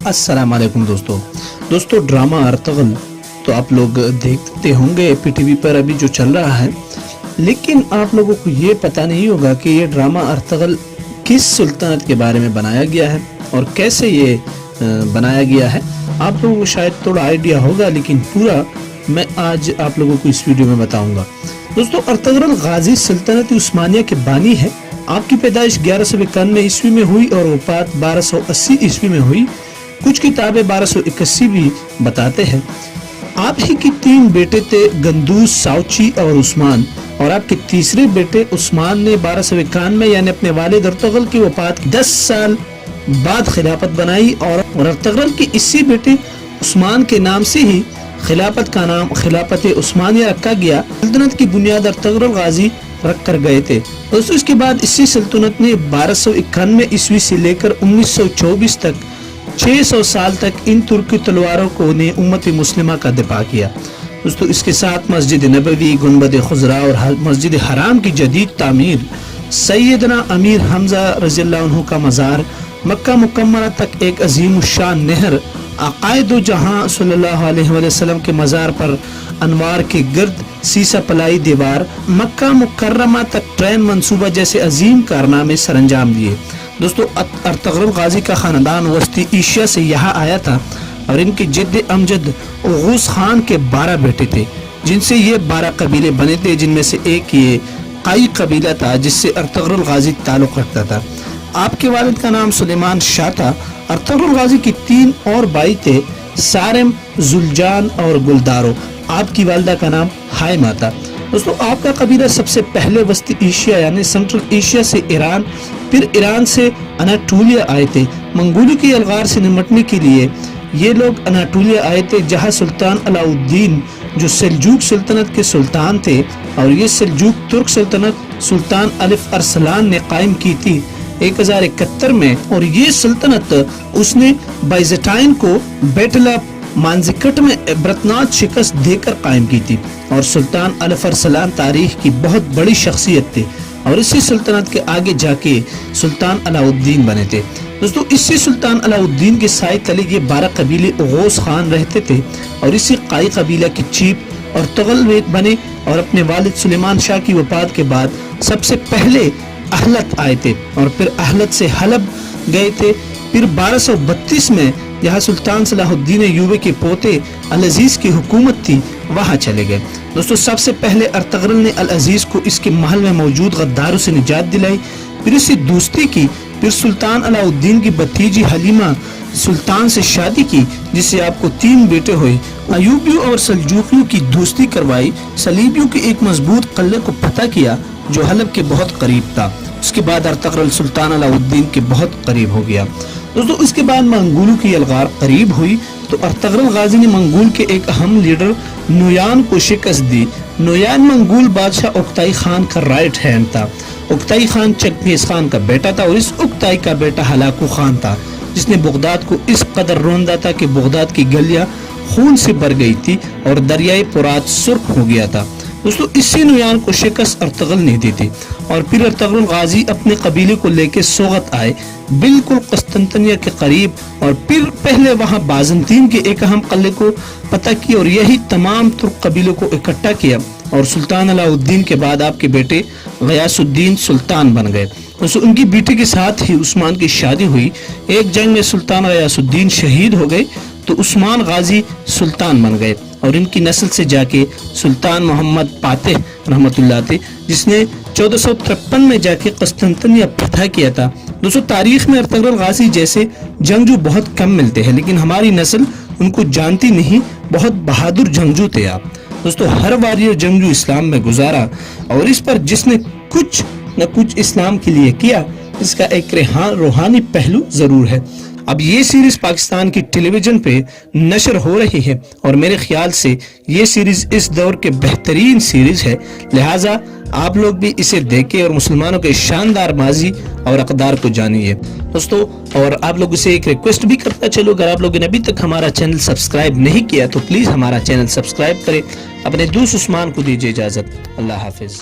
अस्सलाम वालेकुम दोस्तों ड्रामा अर्तगल तो आप लोग देखते होंगे PTV पर अभी जो चल रहा है, लेकिन आप लोगों को ये पता नहीं होगा कि ये ड्रामा अर्तगल किस सुल्तानत के बारे में बनाया गया है और कैसे ये बनाया गया है। आप लोगों को शायद थोड़ा आइडिया होगा, लेकिन पूरा मैं आज आप लोगों को इस वीडियो में बताऊंगा। दोस्तों, अर्तगरल गाजी सल्तनत उस्मानिया के बानी है। आपकी पैदाइश 1191 ईस्वी में हुई और वफात 1280 ईस्वी में हुई। कुछ किताबें 1281 भी बताते हैं। आप ही की 3 बेटे थे, गंदूस, साउची और उस्मान, और आपके तीसरे बेटे उस्मान ने 1291 यानी अपने वालिद अर्तगरल की वफात 10 साल बाद खिलाफत बनाई और अर्तगरल के इसी बेटे उस्मान के नाम से ही खिलाफत का नाम खिलाफत उस्मानिया रखा गया। सल्तनत की बुनियाद अर्तगरल गाजी रख कर गए थे। दोस्तों, इसके बाद इसी सल्तनत ने 1291 ईस्वी से लेकर 1924 तक 600 साल तक इन तुर्की तलवारों को ने उम्मत मुस्लिमा का दिफा किया। दोस्तों, इसके साथ मस्जिद नबवी, गुंबद खुजरा और मस्जिद हराम की जदीद तामीर, सैयदना अमीर हमजा रज़ियल्लाहु अन्हु का मज़ार, मक्का मुकम्मला तक एक अजीम शान नहर, आक़ाइद जहां सल्लल्लाहु अलैहि वसल्लम के मज़ार पर अनवार के गिर्द सीसा पलाई दीवार, मक्का मुकर्रमा तक ट्रेन मंसूबा जैसे अजीम कारनामे सरअंजाम दिए। दोस्तों, अर्तगरल गाजी का खानदान वस्ती एशिया से यहाँ आया था और इनके जिद्द अमजद ओगूस खान के 12 बेटे थे, जिनसे ये 12 कबीले बने थे, जिनमें से एक ये काई कबीला था जिससे अर्तगरल गाजी ताल्लुक रखता था। आपके वालिद का नाम सुलेमान शाह था। अर्तगरल गाजी की 3 और भाई थे, सारिम, जुलजान और गुलदारो। आपकी वालिदा का नाम हाइमा था। दोस्तों, आपका कबीला सबसे पहले वस्ती एशिया यानी सेंट्रल एशिया से ईरान, फिर ईरान से अनाटोलिया आए थे। मंगोलों की अलगार से निपटने के लिए ये लोग अनाटोलिया आए थे, जहां सुल्तान अलाउद्दीन जो सेल्जुक सल्तनत के सुल्तान थे, और ये सेल्जुक तुर्क सल्तनत सुल्तान अलिफ अरसलान ने कायम की थी 1071 में, और ये सल्तनत उसने बाइजेंटाइन को बैटल ऑफ मांजिकट में इबरतनाक शिकस्त देकर कायम की थी। और सुल्तान अलिफ अरसलान तारीख की बहुत बड़ी शख्सियत थे, और इसी सल्तनत के आगे जाके सुल्तान अलाउद्दीन बने थे। दोस्तों, इसी सुल्तान अलाउद्दीन के साए तले ये 12 कबीले ओगूस खान रहते थे, और इसी काई कबीला के चीफ अर्तगरल बने। और अपने वालिद सुलेमान शाह की वफात के बाद सबसे पहले अहलत आए थे, और फिर अहलत से हलब गए थे। फिर 1232 में जहाँ सुल्तान सलाहुद्दीन अय्यूबी के पोते अल अजीज की हुकूमत थी, वहाँ चले गए। दोस्तों, सबसे पहले अर्तगरल ने अल अजीज को इसके महल में मौजूद गद्दारों से निजात दिलाई, फिर इससे दोस्ती की। फिर सुल्तान अलाउद्दीन की भतीजी हलीमा सुल्तान से शादी की, जिससे आपको 3 बेटे हुए। अयूबियों और सल्जूकियों की दोस्ती करवाई। सलीबियों के एक मजबूत किले को फतह किया जो हलब के बहुत करीब था। उसके बाद अर्तगरल सुल्तान अलाउद्दीन के बहुत करीब हो गया। दोस्तों, इसके बाद मंगोलों की अलगार करीब हुई तो अर्तगरल गाजी ने मंगोल के एक अहम लीडर नोयान को शिकस्त दी। नोयान मंगोल बादशाह उक्ताई खान का राइट हैंड था। उक्ताई खान चंगेज खान का बेटा था, और इस उक्ताई का बेटा हलाकू खान था, जिसने बगदाद को इस कदर रोंदा था कि बगदाद की गलियां खून से भर गई थी और दरियाए फुरात सुर्ख हो गया था। दोस्तों, इसी नोयान को शिकस्त अर्तगरल ने दी थी, और फिर अर्तगरल गाजी अपने कबीले को लेकर सोगत आए, बिल्कुल कस्तंतनिया के करीब, और फिर पहले वहां बाज़ंतीन के एक अहम किले को फतह किया और यही तमाम तुर्क कबीलों को इकट्ठा किया। और सुल्तान अलाउद्दीन के बाद आपके बेटे गयासुद्दीन सुल्तान बन गए। दोस्तों, उनकी बेटी के साथ ही उस्मान की शादी हुई। एक जंग में सुल्तान गयासुद्दीन शहीद हो गए तो उस्मान गाजी सुल्तान बन गए, और इनकी नस्ल से जाके सुल्तान मोहम्मद फातिह रहमतुल्लाह थे, जिसने 1453 में जाके कस्तंतनिया फतह किया था। दोस्तों, तारीख में अर्तगरल गाजी जैसे जंगजू बहुत कम मिलते हैं, लेकिन हमारी नस्ल उनको जानती नहीं। बहुत बहादुर जंगजू थे आप। दोस्तों, हर बार ये जंगजू इस्लाम में गुजारा, और इस पर जिसने कुछ न कुछ इस्लाम के लिए किया, इसका एक रूहानी पहलू जरूर है। अब ये सीरीज पाकिस्तान की टेलीविजन पे नशर हो रही है, और मेरे ख्याल से ये सीरीज इस दौर के बेहतरीन सीरीज है, लिहाजा आप लोग भी इसे देखें और मुसलमानों के शानदार माजी और अक़दार को जानिए। दोस्तों, और आप लोगों से एक रिक्वेस्ट भी करता चलो, अगर आप लोगों ने अभी तक हमारा चैनल सब्सक्राइब नहीं किया तो प्लीज हमारा चैनल सब्सक्राइब करें। अपने दोस्त उस्मान को दीजिए इजाजत। अल्लाह हाफिज।